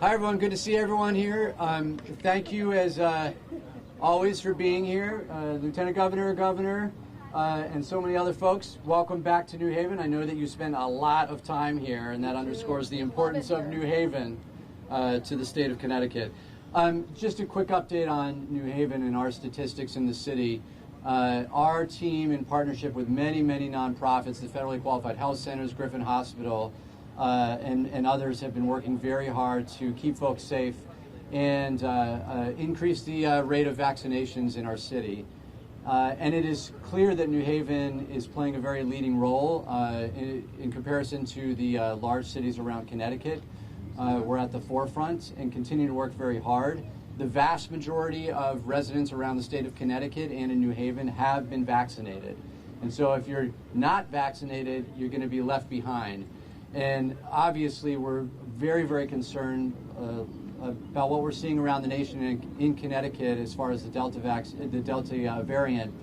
Hi everyone, good to see everyone here. Thank you as always for being here. Lieutenant Governor, and so many other folks. Welcome back to New Haven. I know that you spent a lot of time here, and that underscores the importance of New Haven to the state of Connecticut. Just a quick update on New Haven and our statistics in the city. Our team, in partnership with many nonprofits, the Federally Qualified Health Centers, Griffin Hospital, and others, have been working very hard to keep folks safe and increase the rate of vaccinations in our city. And it is clear that New Haven is playing a very leading role in comparison to the large cities around Connecticut. We're at the forefront and continue to work very hard. The vast majority of residents around the state of Connecticut and in New Haven have been vaccinated. And so if you're not vaccinated, you're going to be left behind. And obviously, we're very concerned about what we're seeing around the nation and in Connecticut as far as the Delta variant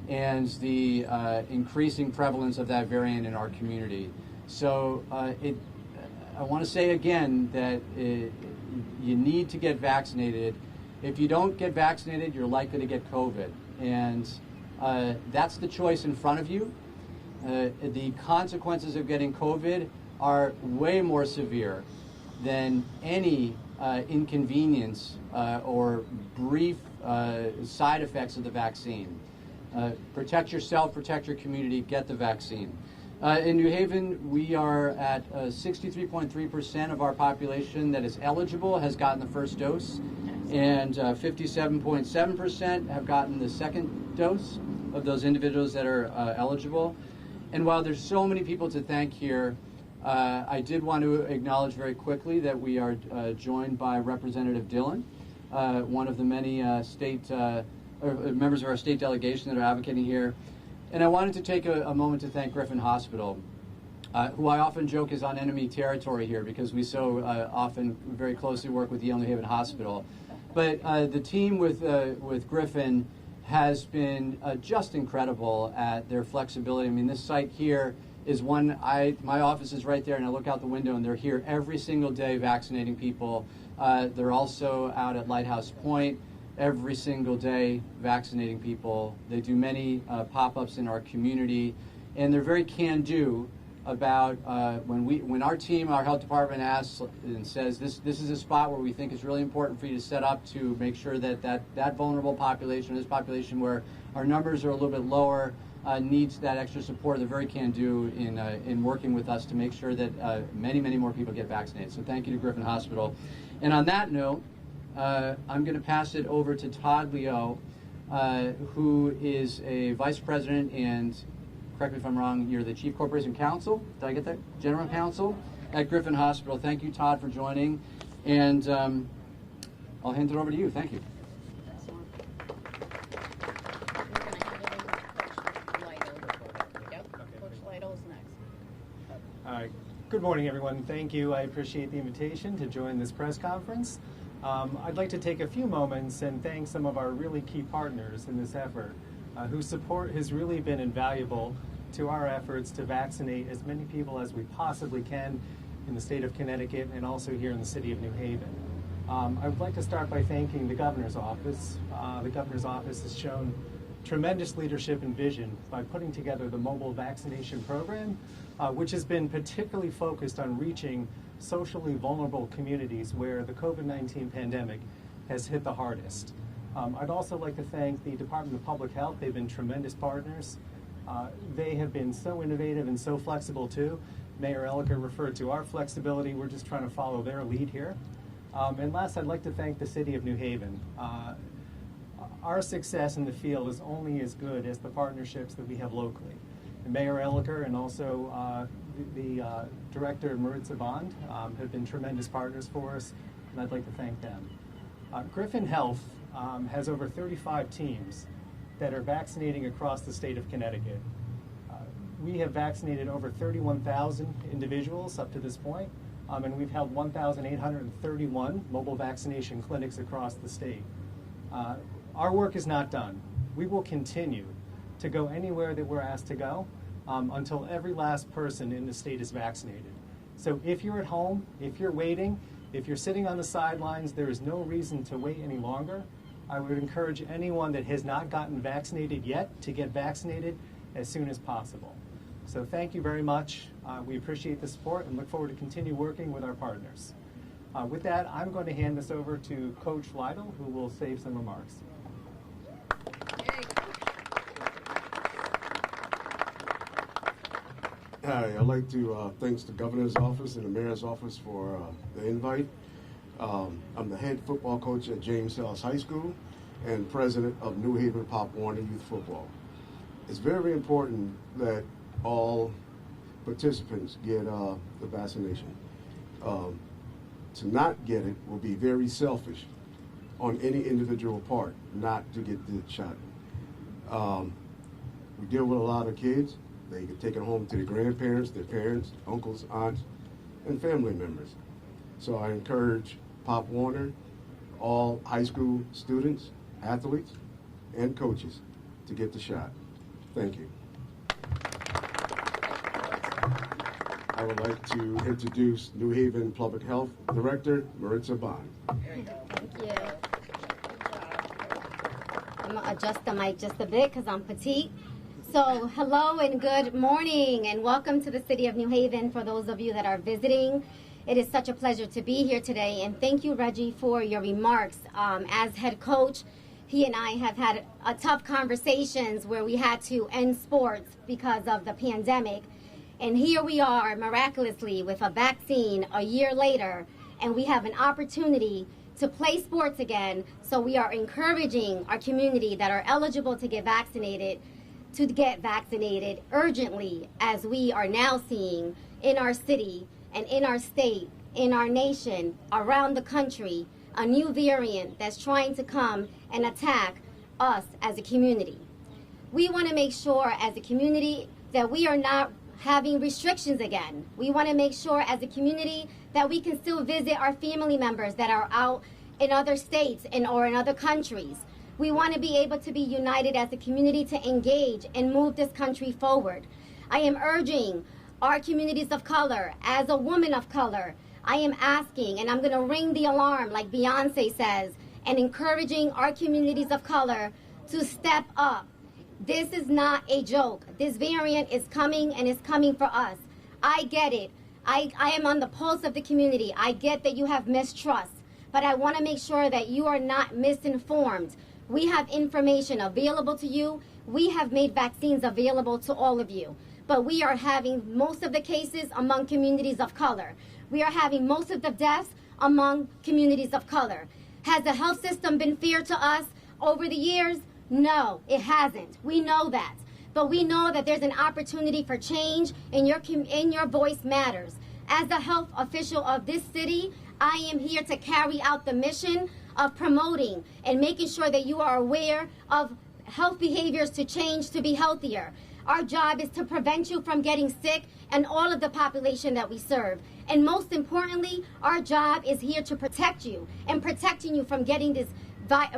and the increasing prevalence of that variant in our community. So I want to say again that you need to get vaccinated. If you don't get vaccinated, you're likely to get COVID. And that's the choice in front of you. The consequences of getting COVID are way more severe than any inconvenience or brief side effects of the vaccine. Protect yourself, protect your community, get the vaccine. In New Haven, we are at 63.3% of our population that is eligible has gotten the first dose, and 57.7% have gotten the second dose of those individuals that are eligible. And while there's so many people to thank here, I did want to acknowledge very quickly that we are joined by Representative Dillon, one of the many members of our state delegation that are advocating here. And I wanted to take a moment to thank Griffin Hospital, who I often joke is on enemy territory here because we so often very closely work with Yale New Haven Hospital. But the team with Griffin has been just incredible at their flexibility. I mean, this site here is one, my office is right there, and I look out the window, and they're here every single day vaccinating people. They're also out at Lighthouse Point every single day vaccinating people. They do many pop-ups in our community, and they're very can-do about when our team, our health department asks and says, this is a spot where we think is really important for you to set up to make sure that vulnerable population, this population where our numbers are a little bit lower, needs that extra support. They're very can-do in working with us to make sure that many more people get vaccinated. So thank you to Griffin Hospital. And on that note, I'm going to pass it over to Todd Leo, who is a vice president and, correct me if I'm wrong, you're the Chief Corporation Counsel, did I get that? General Counsel at Griffin Hospital. Thank you, Todd, for joining. And I'll hand it over to you. Thank you. Good morning, everyone. Thank you. I appreciate the invitation to join this press conference. I'd like to take a few moments and thank some of our really key partners in this effort, whose support has really been invaluable to our efforts to vaccinate as many people as we possibly can in the state of Connecticut and also here in the city of New Haven. I would like to start by thanking the Governor's Office. The Governor's Office has shown tremendous leadership and vision by putting together the mobile vaccination program, which has been particularly focused on reaching socially vulnerable communities where the COVID-19 pandemic has hit the hardest. I'd also like to thank the Department of Public Health. They've been tremendous partners. They have been so innovative and so flexible too. Mayor Elliker referred to our flexibility. We're just trying to follow their lead here. And last, I'd like to thank the city of New Haven. Our success in the field is only as good as the partnerships that we have locally. And Mayor Elliker and also the Director Maritza Bond have been tremendous partners for us, and I'd like to thank them. Griffin Health has over 35 teams that are vaccinating across the state of Connecticut. We have vaccinated over 31,000 individuals up to this point, and we've held 1,831 mobile vaccination clinics across the state. Our work is not done. We will continue to go anywhere that we're asked to go until every last person in the state is vaccinated. So if you're at home, if you're waiting, If you're sitting on the sidelines, there is no reason to wait any longer. I would encourage anyone that has not gotten vaccinated yet to get vaccinated as soon as possible. So thank you very much. We appreciate the support and look forward to continue working with our partners. With that, I'm going to hand this over to Coach Lytle, who will say some remarks. Hi, I'd like to thank the governor's office and the mayor's office for the invite. I'm the head football coach at James Hills High School and president of New Haven Pop Warner Youth Football. It's very important that all participants get the vaccination. To not get it will be very selfish on any individual part not to get the shot. We deal with a lot of kids. They get taken home to their grandparents, their parents, uncles, aunts, and family members. So I encourage Pop Warner, all high school students, athletes, and coaches to get the shot. Thank you. I would like to introduce New Haven Public Health Director, Maritza Bond. Thank you. I'm going to adjust the mic just a bit because I'm petite. So hello and good morning and welcome to the city of New Haven for those of you that are visiting. It is such a pleasure to be here today, and thank you, Reggie, for your remarks. As head coach, he and I have had tough conversations where we had to end sports because of the pandemic. And here we are, miraculously, with a vaccine a year later, and we have an opportunity to play sports again. So we are encouraging our community that are eligible to get vaccinated urgently, as we are now seeing in our city and in our state, in our nation, around the country, a new variant that's trying to come and attack us as a community. We want to make sure as a community that we are not having restrictions again. We want to make sure as a community that we can still visit our family members that are out in other states or in other countries. We want to be able to be united as a community to engage and move this country forward. I am urging our communities of color, as a woman of color, I am asking, and I'm going to ring the alarm like Beyonce says, and encouraging our communities of color to step up. This is not a joke. This variant is coming, and it's coming for us. I get it. I am on the pulse of the community. I get that you have mistrust, but I want to make sure that you are not misinformed. We have information available to you. We have made vaccines available to all of you. But we are having most of the cases among communities of color. We are having most of the deaths among communities of color. Has the health system been fair to us over the years? No, it hasn't. We know that. But we know that there's an opportunity for change, and your voice matters. As the health official of this city, I am here to carry out the mission of promoting and making sure that you are aware of health behaviors to change to be healthier. Our job is to prevent you from getting sick and all of the population that we serve. And most importantly, our job is here to protect you and protecting you from getting this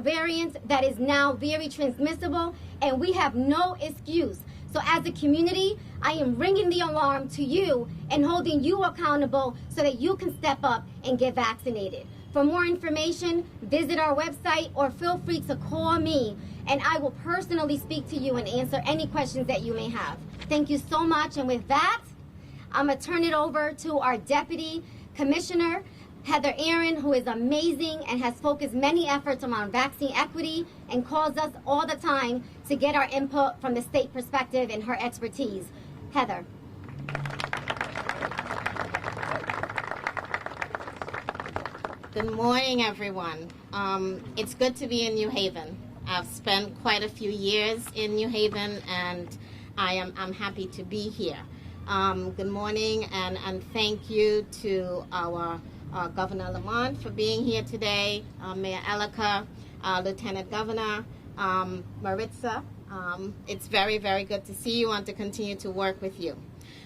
variant that is now very transmissible, and we have no excuse. So as a community, I am ringing the alarm to you and holding you accountable so that you can step up and get vaccinated. For more information, visit our website or feel free to call me, and I will personally speak to you and answer any questions that you may have. Thank you so much, and with that, I'm going to turn it over to our Deputy Commissioner, Heather Aaron, who is amazing and has focused many efforts around vaccine equity and calls us all the time to get our input from the state perspective and her expertise. Heather. Good morning, everyone. It's good to be in New Haven. I've spent quite a few years in New Haven, and I'm happy to be here. Good morning, and thank you to our Governor Lamont for being here today, Mayor Elika, Lieutenant Governor Maritza. It's very, very good to see you and to continue to work with you.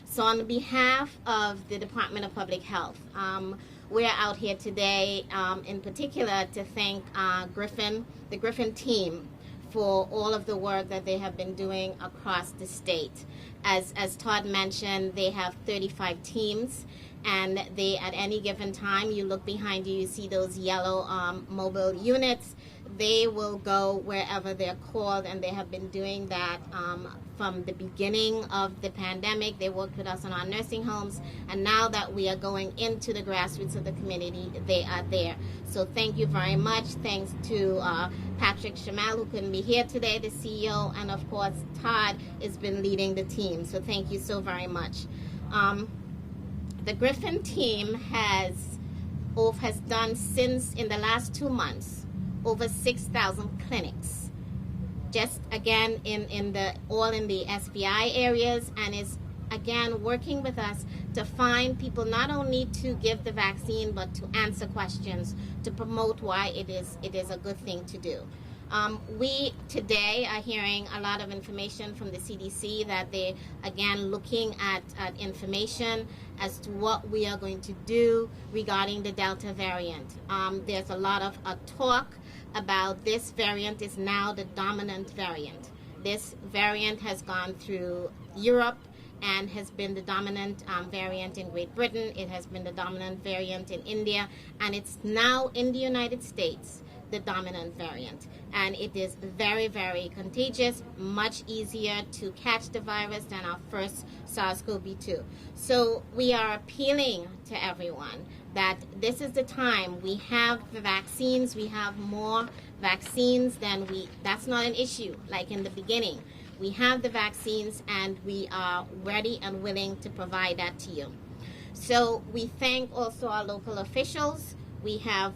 So on behalf of the Department of Public Health, we're out here today in particular to thank the Griffin team for all of the work that they have been doing across the state. As Todd mentioned, they have 35 teams, and they, at any given time, you look behind you, you see those yellow mobile units. They will go wherever they're called, and they have been doing that from the beginning of the pandemic. They worked with us in our nursing homes, and now that we are going into the grassroots of the community, they are there. So thank you very much. Thanks to Patrick Shamal, who couldn't be here today, the CEO, and of course Todd has been leading the team. So thank you so very much. The Griffin team has done, since in the last 2 months, over 6,000 clinics, just again in the SBI areas, and is again working with us to find people not only to give the vaccine but to answer questions, to promote why it is a good thing to do. We today are hearing a lot of information from the CDC that they again looking at information as to what we are going to do regarding the Delta variant. There's a lot of talk about this variant is now the dominant variant. This variant has gone through Europe and has been the dominant variant in Great Britain. It has been the dominant variant in India, and it's now in the United States the dominant variant. And it is very, very contagious, much easier to catch the virus than our first SARS-CoV-2. So we are appealing to everyone that this is the time. We have the vaccines. We have more vaccines than that's not an issue like in the beginning. We have the vaccines, and we are ready and willing to provide that to you. So we thank also our local officials. We have,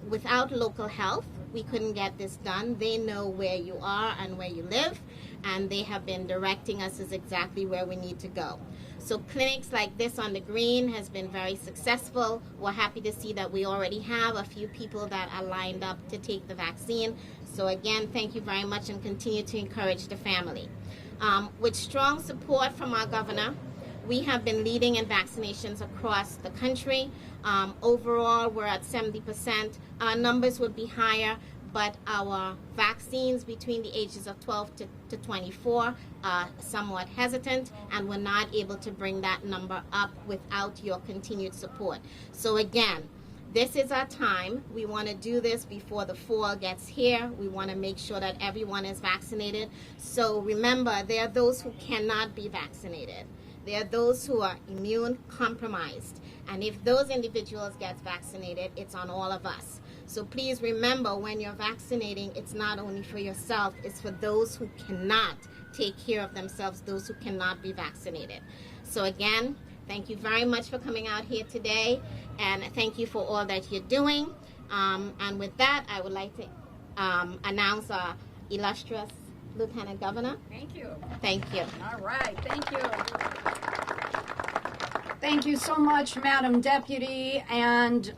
without local health, we couldn't get this done. They know where you are and where you live, and they have been directing us as exactly where we need to go. So clinics like this on the green has been very successful. We're happy to see that we already have a few people that are lined up to take the vaccine. So again, thank you very much, and continue to encourage the family. With strong support from our governor, we have been leading in vaccinations across the country. Overall, we're at 70%. Our numbers would be higher, but our vaccines between the ages of 12 to 24 are somewhat hesitant, and we're not able to bring that number up without your continued support. So again, this is our time. We want to do this before the fall gets here. We want to make sure that everyone is vaccinated. So remember, there are those who cannot be vaccinated. There are those who are immune compromised. And if those individuals get vaccinated, it's on all of us. So please remember, when you're vaccinating, it's not only for yourself, it's for those who cannot take care of themselves, those who cannot be vaccinated. So again, thank you very much for coming out here today, and thank you for all that you're doing. And with that, I would like to announce our illustrious Lieutenant Governor. Thank you. Thank you. All right, thank you. Thank you so much, Madam Deputy. And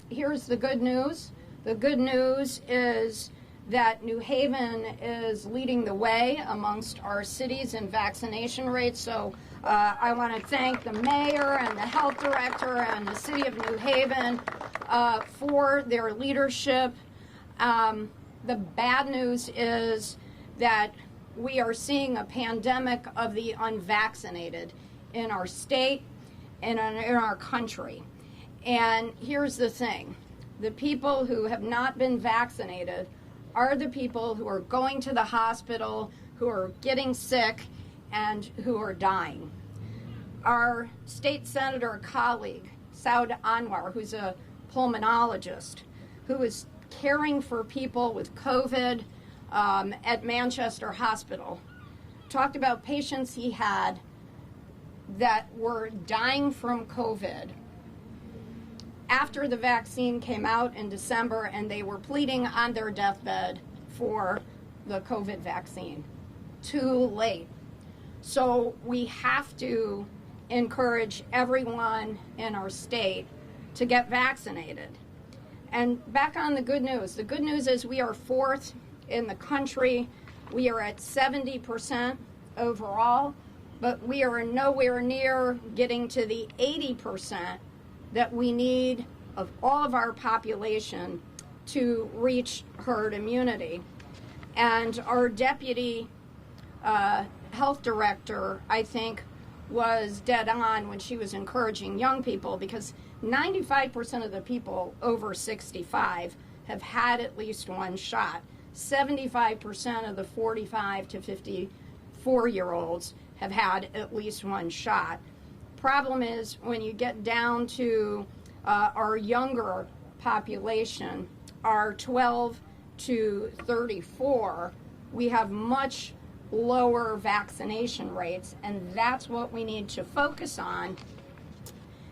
here's the good news. The good news is that New Haven is leading the way amongst our cities in vaccination rates. So I want to thank the mayor and the health director and the city of New Haven for their leadership. The bad news is that we are seeing a pandemic of the unvaccinated in our state and in our country. And here's the thing. The people who have not been vaccinated are the people who are going to the hospital, who are getting sick, and who are dying. Our state senator colleague, Saud Anwar, who's a pulmonologist, who is caring for people with COVID at Manchester Hospital, talked about patients he had that were dying from COVID after the vaccine came out in December, and they were pleading on their deathbed for the COVID vaccine. Too late. So we have to encourage everyone in our state to get vaccinated. And back on the good news. The good news is we are fourth in the country. We are at 70% overall, but we are nowhere near getting to the 80% that we need of all of our population to reach herd immunity. And our deputy health director, I think, was dead on when she was encouraging young people, because 95% of the people over 65 have had at least one shot. 75% of the 45 to 54-year-olds have had at least one shot. Problem is, when you get down to our younger population, our 12 to 34, we have much lower vaccination rates, and that's what we need to focus on.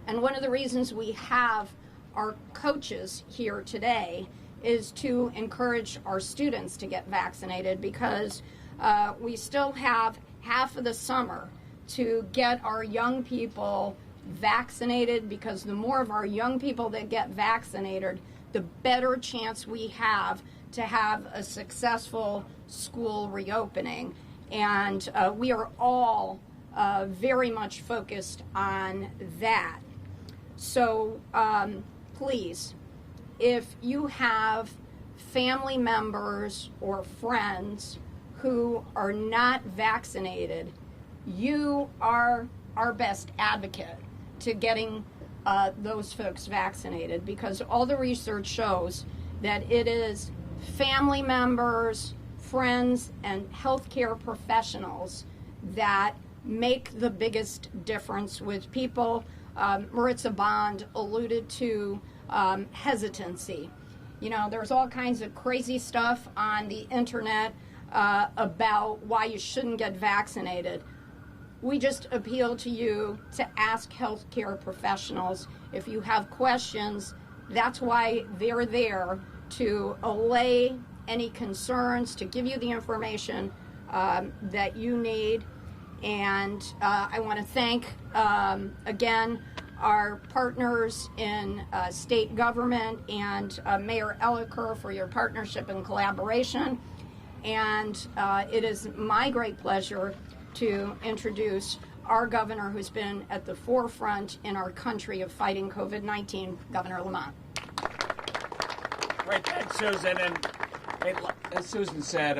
And one of the reasons we have our coaches here today is to encourage our students to get vaccinated, because we still have half of the summer to get our young people vaccinated, because the more of our young people that get vaccinated, the better chance we have to have a successful school reopening. And we are all very much focused on that. So please, if you have family members or friends who are not vaccinated, you are our best advocate to getting those folks vaccinated, because all the research shows that it is family members, friends, and healthcare professionals that make the biggest difference with people. Maritza Bond alluded to hesitancy. You know, there's all kinds of crazy stuff on the internet about why you shouldn't get vaccinated. We just appeal to you to ask healthcare professionals. If you have questions, that's why they're there, to allay any concerns, to give you the information that you need. And I want to thank, again, our partners in state government and Mayor Elliker for your partnership and collaboration. And it is my great pleasure to introduce our governor, who's been at the forefront in our country of fighting COVID-19, Governor Lamont. Great, thanks, Susan. And as Susan said,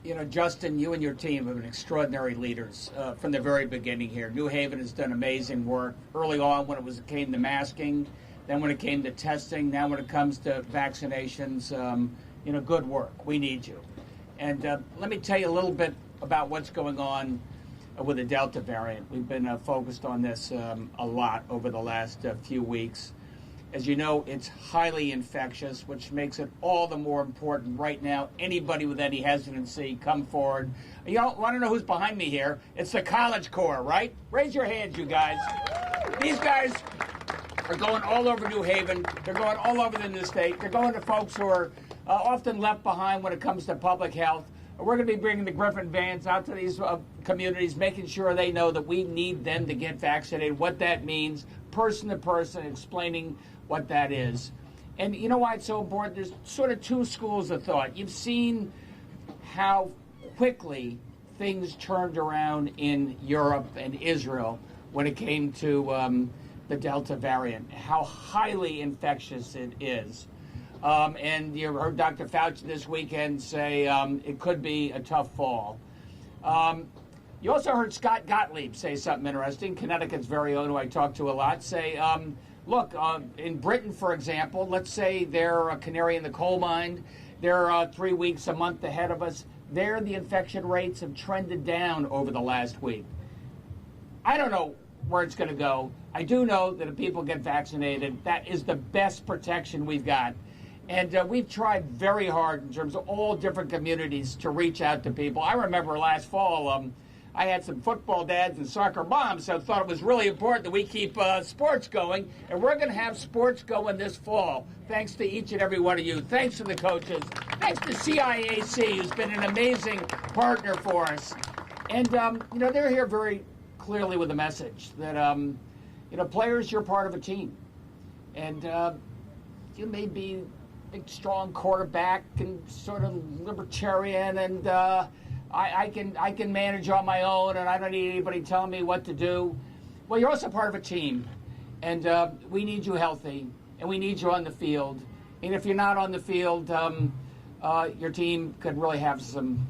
you know, Justin, you and your team have been extraordinary leaders from the very beginning here. New Haven has done amazing work early on when it came to masking, then when it came to testing, now when it comes to vaccinations. You know, good work. We need you. And let me tell you a little bit about what's going on with the Delta variant. We've been focused on this a lot over the last few weeks. As you know, it's highly infectious, which makes it all the more important right now. Anybody with any hesitancy, come forward. You want to know who's behind me here? It's the College Corps, right? Raise your hands, you guys. These guys are going all over New Haven. They're going all over the new state. They're going to folks who are often left behind when it comes to public health. We're going to be bringing the Griffin vans out to these communities, making sure they know that we need them to get vaccinated, what that means, person to person, explaining what that is. And you know why it's so important? There's sort of two schools of thought. You've seen how quickly things turned around in Europe and Israel when it came to the Delta variant, how highly infectious it is. And you heard Dr. Fauci this weekend say it could be a tough fall. You also heard Scott Gottlieb say something interesting, Connecticut's very own, who I talk to a lot, say, look, in Britain, for example, let's say they're a canary in the coal mine. They're 3 weeks, a month ahead of us. There, the infection rates have trended down over the last week. I don't know where it's going to go. I do know that if people get vaccinated, that is the best protection we've got. And we've tried very hard in terms of all different communities to reach out to people. I remember last fall, I had some football dads and soccer moms, so I thought it was really important that we keep sports going. And we're going to have sports going this fall, thanks to each and every one of you. Thanks to the coaches. Thanks to CIAC, who's been an amazing partner for us. And, you know, they're here very clearly with a message that, you know, players, you're part of a team. And you may be big, strong quarterback and sort of libertarian, and I can manage on my own, and I don't need anybody telling me what to do. Well, you're also part of a team, and we need you healthy, and we need you on the field. And if you're not on the field, your team could really have some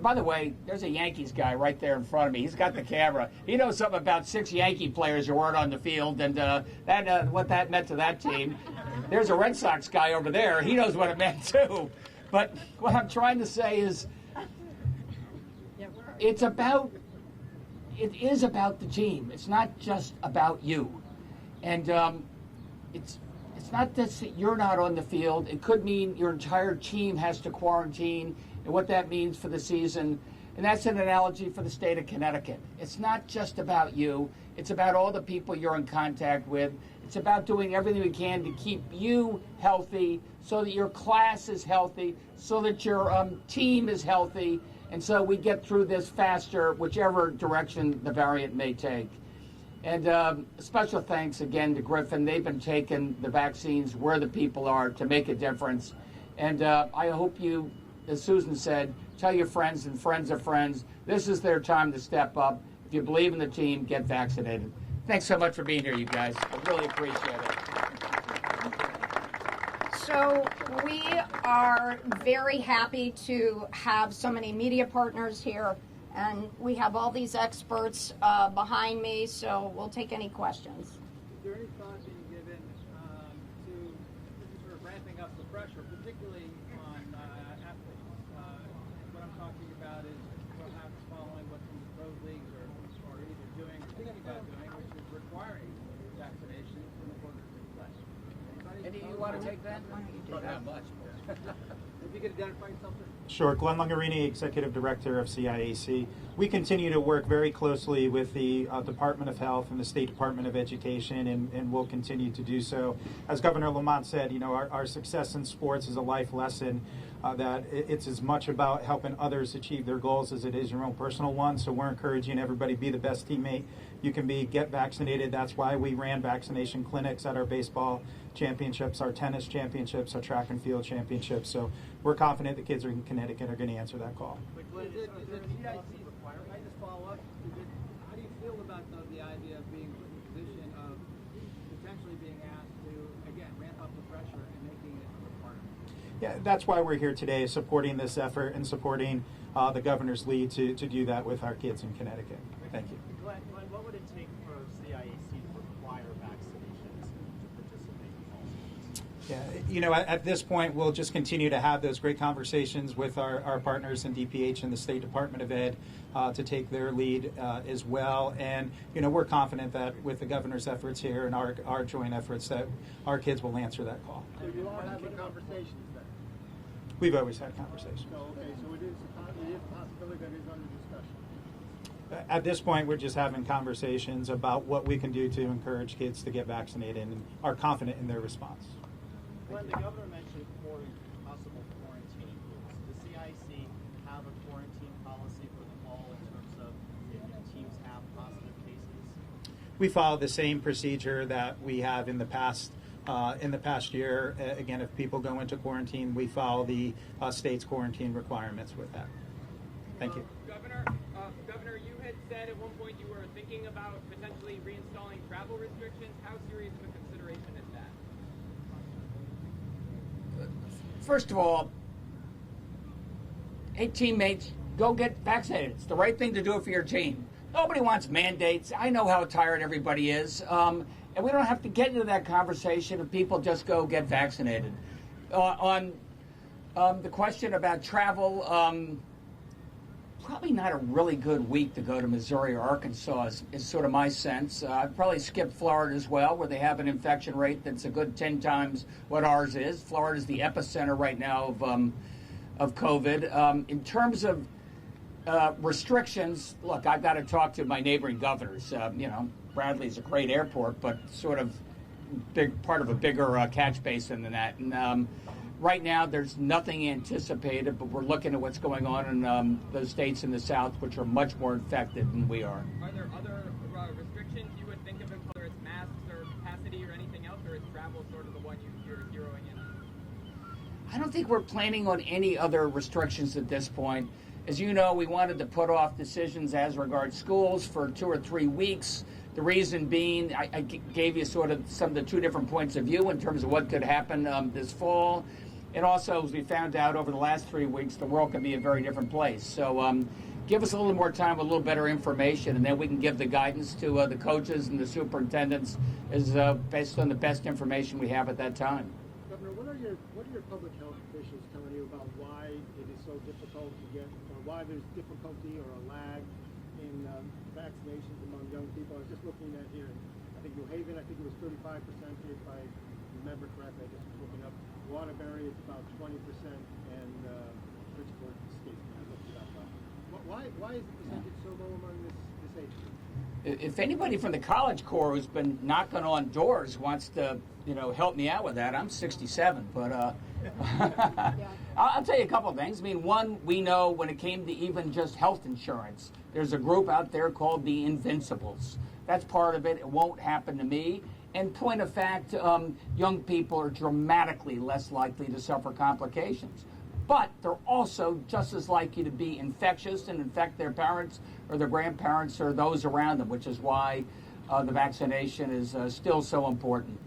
By the way, there's a Yankees guy right there in front of me. He's got the camera. He knows something about 6 Yankee players who weren't on the field and what that meant to that team. There's a Red Sox guy over there. He knows what it meant too. But what I'm trying to say is, it is about the team. It's not just about you. And it's not that you're not on the field. It could mean your entire team has to quarantine, and what that means for the season. And that's an analogy for the state of Connecticut. It's not just about you. It's about all the people you're in contact with. It's about doing everything we can to keep you healthy so that your class is healthy, so that your team is healthy, and so we get through this faster, whichever direction the variant may take. And special thanks again to Griffin. They've been taking the vaccines where the people are to make a difference. And I hope you, as Susan said, tell your friends and friends of friends, this is their time to step up. If you believe in the team, get vaccinated. Thanks so much for being here, you guys. I really appreciate it. So we are very happy to have so many media partners here, and we have all these experts behind me, so we'll take any questions. Is there any thought being given to sort of ramping up the pressure, particularly on athletes? What I'm talking about is perhaps following what some of the pro leagues are either doing or thinking about doing, which is requiring vaccination from the quarters in play. Any of you want to take that? Not that much. If you could identify yourself. Sure. Glenn Lungarini, Executive Director of CIAC. We continue to work very closely with the Department of Health and the State Department of Education, and we'll continue to do so. As Governor Lamont said, you know, our success in sports is a life lesson, that it's as much about helping others achieve their goals as it is your own personal one. So we're encouraging everybody, be the best teammate you can be, get vaccinated. That's why we ran vaccination clinics at our baseball championships, our tennis championships, our track and field championships. So we're confident the kids in Connecticut are going to answer that call. Is it CIC required? Can I just follow up? How do you feel about the idea of being put in a position of potentially being asked to, again, ramp up the pressure and making it a requirement? Yeah, that's why we're here today, supporting this effort and supporting the governor's lead to do that with our kids in Connecticut. Thank you. Glenn, what would it take for CIAC to require vaccinations to participate in all sports? Yeah, you know, at this point, we'll just continue to have those great conversations with our partners in DPH and the State Department of Ed to take their lead as well. And, you know, we're confident that with the governor's efforts here and our joint efforts that our kids will answer that call. So you are having conversations then? We've always had conversations. So, okay, so it is a possibility that is under discussion. At this point, we're just having conversations about what we can do to encourage kids to get vaccinated and are confident in their response. Glenn, the governor mentioned possible quarantine rules. Does CIC have a quarantine policy for the fall in terms of if teams have positive cases? We follow the same procedure that we have in the past. In the past year, again, if people go into quarantine, we follow the state's quarantine requirements with that. Thank you. Governor, you had said at one point you were thinking about potentially reinstalling travel restrictions. How serious of a consideration is that? First of all, hey, teammates, go get vaccinated. It's the right thing to do it for your team. Nobody wants mandates. I know how tired everybody is. And we don't have to get into that conversation if people just go get vaccinated. On the question about travel, probably not a really good week to go to Missouri or Arkansas is sort of my sense. I'd probably skip Florida as well, where they have an infection rate that's a good 10 times what ours is. Florida is the epicenter right now of COVID. In terms of restrictions, look, I've got to talk to my neighboring governors. You know, Bradley's a great airport, but sort of big part of a bigger catch basin than that. And right now, there's nothing anticipated, but we're looking at what's going on in those states in the South, which are much more infected than we are. Are there other restrictions you would think of, whether it's masks or capacity or anything else, or is travel sort of the one you're zeroing in on? I don't think we're planning on any other restrictions at this point. As you know, we wanted to put off decisions as regards schools for 2 or 3 weeks. The reason being, I gave you sort of some of the 2 different points of view in terms of what could happen this fall. And also, as we found out over the last 3 weeks, the world can be a very different place. So give us a little more time, a little better information, and then we can give the guidance to the coaches and the superintendents as based on the best information we have at that time. Governor, what are your public health officials telling you about why it is so difficult to get, or why there's difficulty or a lag in vaccinations among young people? I was just looking at here, I think New Haven, I think it was 35%, if I remember correctly. I just was looking up. Waterbury, it's about 20%, and Bridgeport State. I looked it up. Why is the percentage so low among this age group? If anybody from the College Corps who's been knocking on doors wants to, help me out with that, I'm 67. But I'll tell you a couple of things. I mean, one, we know when it came to even just health insurance, there's a group out there called the Invincibles. That's part of it. It won't happen to me. And point of fact, young people are dramatically less likely to suffer complications. But they're also just as likely to be infectious and infect their parents or their grandparents or those around them, which is why the vaccination is still so important.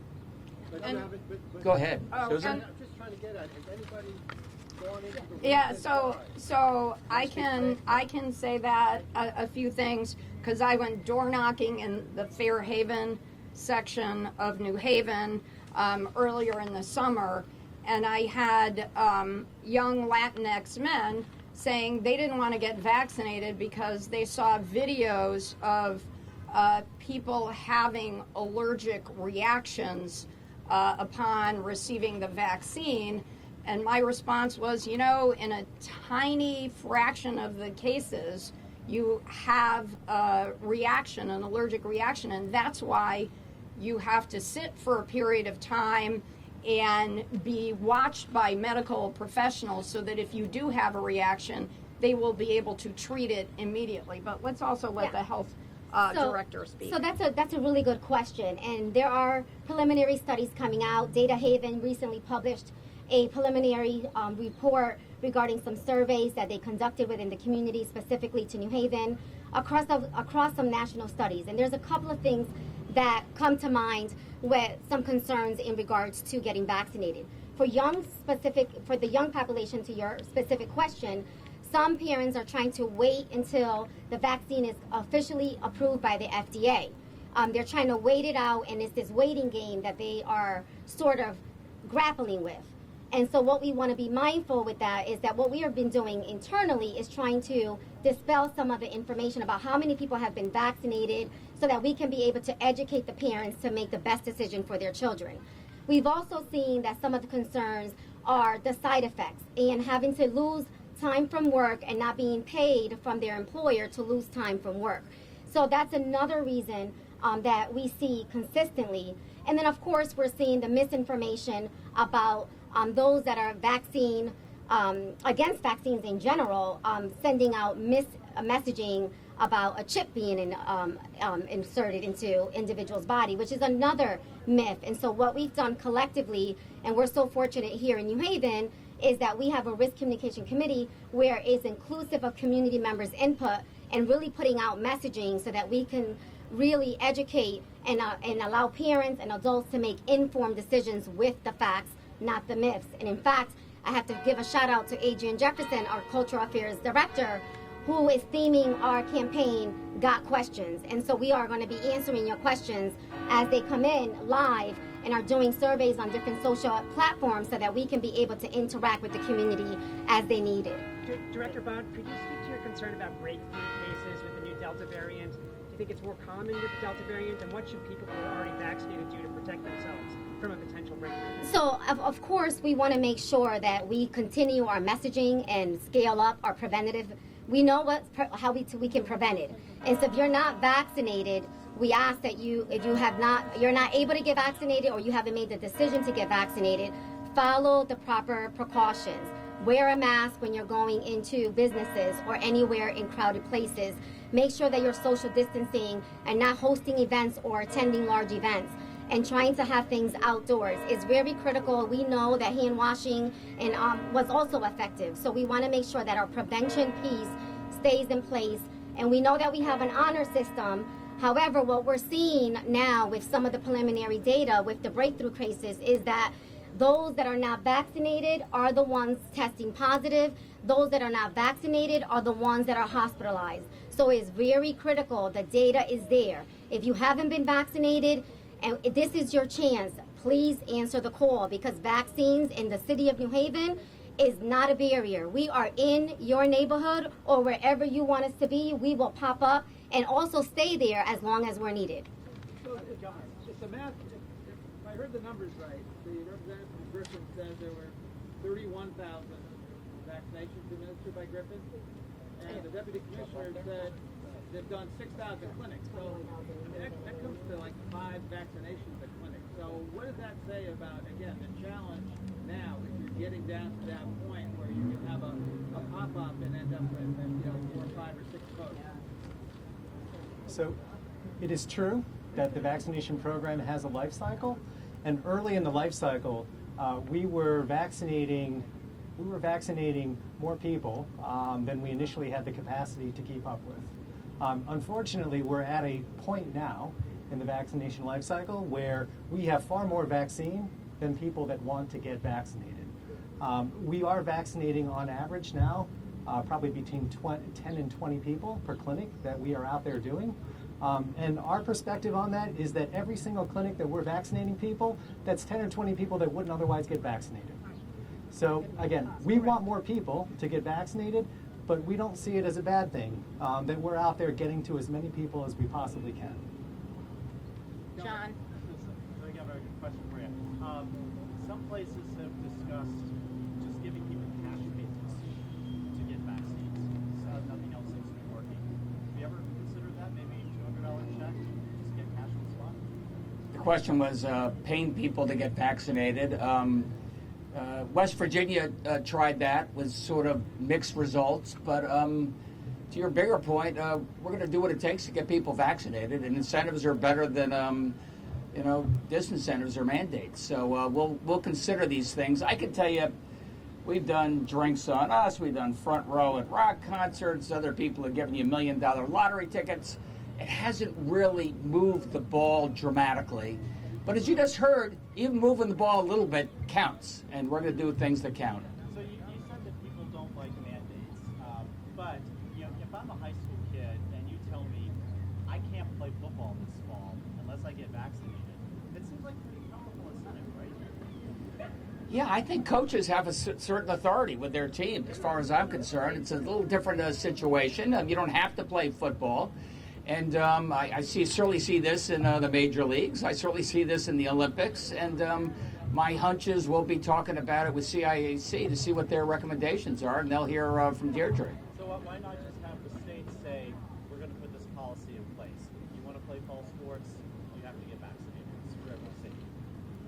Go ahead, Susan. I'm just trying to get at, has anybody gone into the Yeah, so I can say that a few things, because I went door knocking in the Fairhaven section of New Haven earlier in the summer, and I had young Latinx men saying they didn't want to get vaccinated because they saw videos of people having allergic reactions upon receiving the vaccine. And my response was, in a tiny fraction of the cases, you have a reaction, an allergic reaction, and that's why you have to sit for a period of time and be watched by medical professionals so that if you do have a reaction, they will be able to treat it immediately. But let's also let the health director speak. So that's a really good question, and there are preliminary studies coming out. Data Haven recently published a preliminary report regarding some surveys that they conducted within the community, specifically to New Haven, across some national studies. And there's a couple of things that come to mind with some concerns in regards to getting vaccinated. For the young population, to your specific question, some parents are trying to wait until the vaccine is officially approved by the FDA. They're trying to wait it out, and it's this waiting game that they are sort of grappling with. And so what we want to be mindful with that is that what we have been doing internally is trying to dispel some of the information about how many people have been vaccinated so that we can be able to educate the parents to make the best decision for their children. We've also seen that some of the concerns are the side effects and having to lose time from work and not being paid from their employer to lose time from work. So that's another reason that we see consistently. And then, of course, we're seeing the misinformation about those that are against vaccines in general, sending out messaging about a chip being inserted into individuals' body, which is another myth. And so what we've done collectively, and we're so fortunate here in New Haven, is that we have a risk communication committee where it's inclusive of community members' input and really putting out messaging so that we can really educate and allow parents and adults to make informed decisions with the facts, not the myths. And in fact, I have to give a shout out to Adrian Jefferson, our Cultural Affairs Director, who is theming our campaign, Got Questions. And so we are going to be answering your questions as they come in live and are doing surveys on different social platforms so that we can be able to interact with the community as they need it. Director Bond, could you speak to your concern about breakthrough cases with the new Delta variant? Do you think it's more common with the Delta variant? And what should people who are already vaccinated do to protect themselves from a potential breakthrough? So, of course, we want to make sure that we continue our messaging and scale up our preventative. We know how we can prevent it. And so if you're not vaccinated, we ask that if you're not able to get vaccinated or you haven't made the decision to get vaccinated, follow the proper precautions. Wear a mask when you're going into businesses or anywhere in crowded places. Make sure that you're social distancing and not hosting events or attending large events. And trying to have things outdoors is very critical. We know that hand washing was also effective. So we want to make sure that our prevention piece stays in place. And we know that we have an honor system. However, what we're seeing now with some of the preliminary data with the breakthrough cases is that Those that are not vaccinated are the ones testing positive. Those that are not vaccinated are the ones that are hospitalized. So it's very critical. The data is there. If you haven't been vaccinated, and this is your chance, please answer the call, because vaccines in the city of New Haven is not a barrier. We are in your neighborhood or wherever you want us to be. We will pop up and also stay there as long as we're needed. So if the math, if I heard the numbers right, the representative from Griffin said there were 31,000 vaccinations administered by Griffin, and the deputy commissioner said they've done 6,000 clinics. So that comes to like 5 vaccinations a clinic. So what does that say about, again, the challenge now if you're getting down to that point where you can have a pop-up and end up with 4, 5, or 6 folks? So it is true that the vaccination program has a life cycle, and early in the life cycle, we were vaccinating more people than we initially had the capacity to keep up with. Unfortunately, we're at a point now in the vaccination life cycle where we have far more vaccine than people that want to get vaccinated. We are vaccinating on average now probably between 10 and 20 people per clinic that we are out there doing. And our perspective on that is that every single clinic that we're vaccinating people, that's 10 or 20 people that wouldn't otherwise get vaccinated. So again, we want more people to get vaccinated, but we don't see it as a bad thing that we're out there getting to as many people as we possibly can. John. I got a question for you. Some places have discussed just giving people cash payments to get vaccines. So nothing else seems to be working. Have you ever considered that? Maybe $200 check, just get cash on the spot? The question was paying people to get vaccinated. West Virginia tried that with sort of mixed results, but to your bigger point, we're going to do what it takes to get people vaccinated, and incentives are better than disincentives or mandates. So we'll consider these things. I can tell you, we've done Drinks on Us, we've done Front Row at rock concerts, other people have given you $1 million lottery tickets. It hasn't really moved the ball dramatically. But as you just heard, even moving the ball a little bit counts, and we're going to do things that count. So you said that people don't like mandates, but if I'm a high school kid and you tell me I can't play football this fall unless I get vaccinated, it seems like a pretty powerful incentive, right? Yeah, I think coaches have a certain authority with their team, as far as I'm concerned. It's a little different situation. You don't have to play football. And I certainly see this in the major leagues. I certainly see this in the Olympics. And my hunch is we'll be talking about it with CIAC to see what their recommendations are, and they'll hear from Deirdre. So why not just have the state say, we're going to put this policy in place? If you want to play fall sports, you have to get vaccinated. It's for everyone's safety.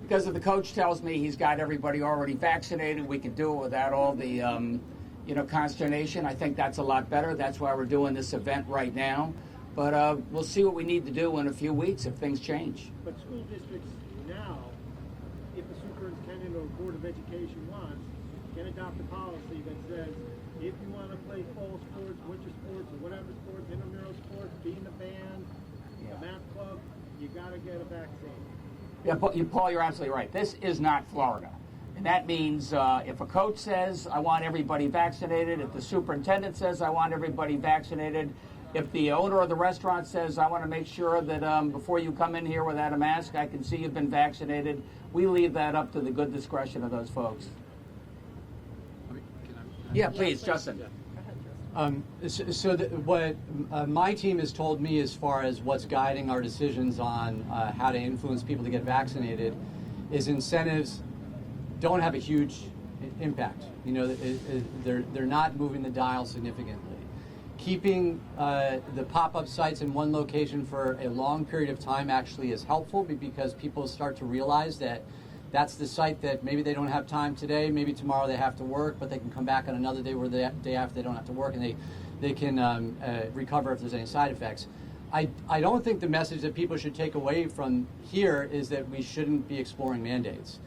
Because if the coach tells me he's got everybody already vaccinated, we can do it without all the consternation. I think that's a lot better. That's why we're doing this event right now. But we'll see what we need to do in a few weeks if things change. But school districts now, if the superintendent or board of education wants, can adopt a policy that says, if you want to play fall sports, winter sports, or whatever sports, intramural sports, be in the band, the math club, you got to get a vaccine. Yeah, Paul, you're absolutely right. This is not Florida. And that means if a coach says, I want everybody vaccinated, if the superintendent says, I want everybody vaccinated, if the owner of the restaurant says, I want to make sure that before you come in here without a mask, I can see you've been vaccinated, we leave that up to the good discretion of those folks. Yeah, please, Justin. What my team has told me as far as what's guiding our decisions on how to influence people to get vaccinated is incentives don't have a huge impact. They're not moving the dial significantly. Keeping the pop-up sites in one location for a long period of time actually is helpful because people start to realize that that's the site that maybe they don't have time today, maybe tomorrow they have to work, but they can come back on another day where the day after they don't have to work, and they can recover if there's any side effects. I don't think the message that people should take away from here is that we shouldn't be exploring mandates.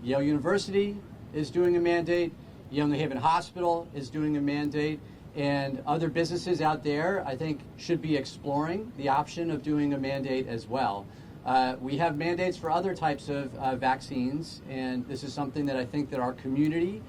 Yale University is doing a mandate. Yale New Haven Hospital is doing a mandate. And other businesses out there, I think, should be exploring the option of doing a mandate as well. We have mandates for other types of vaccines, and this is something that I think that our community,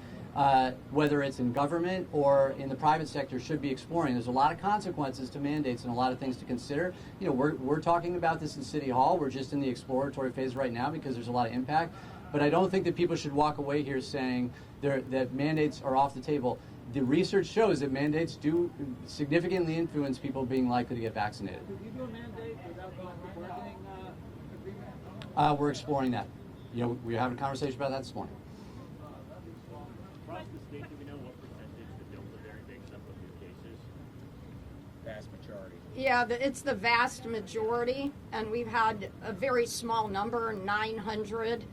whether it's in government or in the private sector, should be exploring. There's a lot of consequences to mandates and a lot of things to consider. You know, we're talking about this in City Hall. We're just in the exploratory phase right now because there's a lot of impact. But I don't think that people should walk away here saying that mandates are off the table. The research shows that mandates do significantly influence people being likely to get vaccinated. Could you do a mandate without going to bargaining agreement? We're exploring that. You know, we were having a conversation about that this morning. Across the state, do we know what percentage the Delta variant makes up of new cases? Vast majority. Yeah, it's the vast majority, and we've had a very small number, 900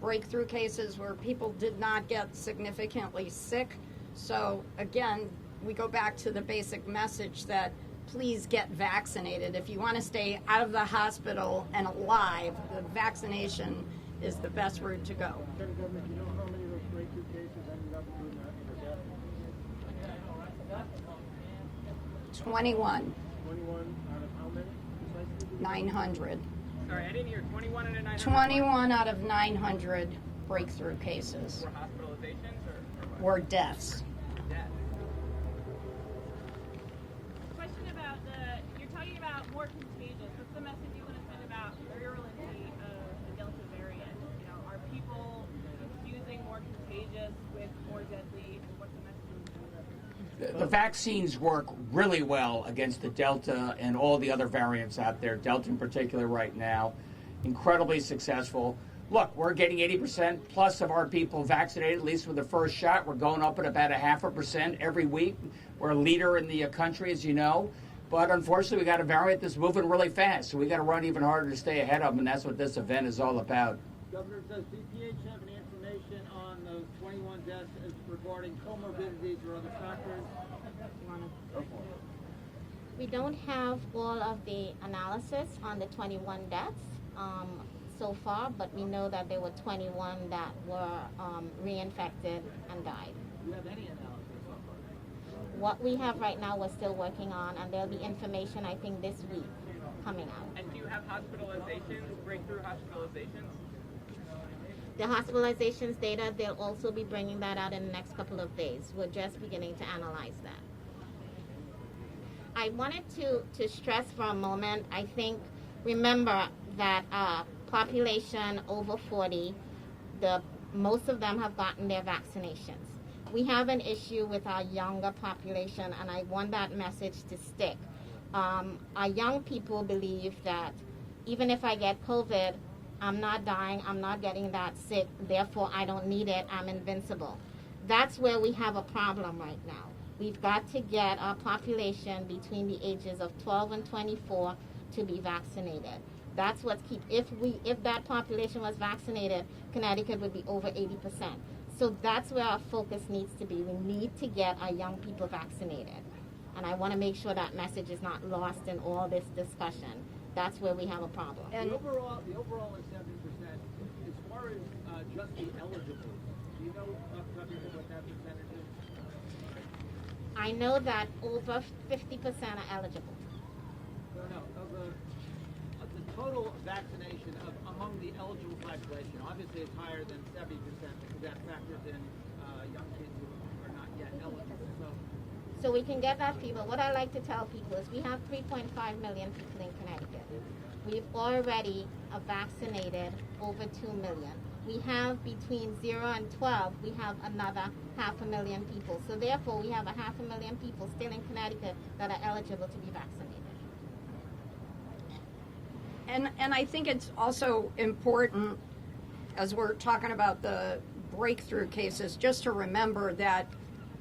breakthrough cases where people did not get significantly sick. So again, we go back to the basic message that please get vaccinated. If you want to stay out of the hospital and alive, the vaccination is the best route to go. Lieutenant Governor, do you know how many of those breakthrough cases ended up in a death? 21, 21 out of how many? Precisely? 900. Sorry, I didn't hear 21 and a 900. 21 out of 900 breakthrough cases Were hospitalizations or were deaths. death? Question about you're talking about more contagious. What's the message you want to send about virulence of the Delta variant? You know, are people confusing more contagious with more deadly? And what's the message you want to send about? The vaccines work really well against the Delta and all the other variants out there, Delta in particular right now. Incredibly successful. Look, we're getting 80% plus of our people vaccinated, at least with the first shot. We're going up at about 0.5% every week. We're a leader in the country, as you know. But unfortunately, we got a variant that's moving really fast, so we got to run even harder to stay ahead of them, and that's what this event is all about. Governor, does DPH have any information on those 21 deaths regarding comorbidities or other factors? We don't have all of the analysis on the 21 deaths so far, but we know that there were 21 that were reinfected and died. Do you have any analysis so far? What we have right now we're still working on, and there'll be information, I think, this week coming out. And do you have hospitalizations, breakthrough hospitalizations? The hospitalizations data, they'll also be bringing that out in the next couple of days. We're just beginning to analyze that. I wanted to stress for a moment, I think, remember that population over 40, most of them have gotten their vaccinations. We have an issue with our younger population, and I want that message to stick. Our young people believe that even if I get COVID, I'm not dying, I'm not getting that sick, therefore I don't need it, I'm invincible. That's where we have a problem right now. We've got to get our population between the ages of 12 and 24 to be vaccinated. That's what's if that population was vaccinated, Connecticut would be over 80%. So that's where our focus needs to be. We need to get our young people vaccinated. And I want to make sure that message is not lost in all this discussion. That's where we have a problem. And the overall is 70%. As far as just the eligible, do you know what that percentage is? I know that over 50% are eligible. No, of the total vaccination among the eligible population, obviously it's higher than 70% because that factors in young kids who are not yet eligible. So we can get that fever. What I like to tell people is we have 3.5 million people in Connecticut. We've already vaccinated over 2 million. We have between 0 and 12, we have another 500,000 people. So therefore, we have 500,000 people still in Connecticut that are eligible to be vaccinated. And I think it's also important, as we're talking about the breakthrough cases, just to remember that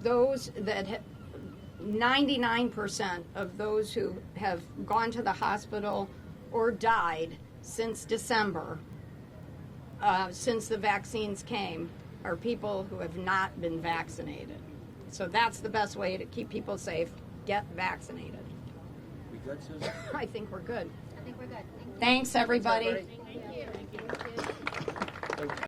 99% of those who have gone to the hospital or died since December, since the vaccines came, are people who have not been vaccinated. So that's the best way to keep people safe. Get vaccinated. We good, Susan? I think we're good. I think we're good. Thanks, everybody. Thank you.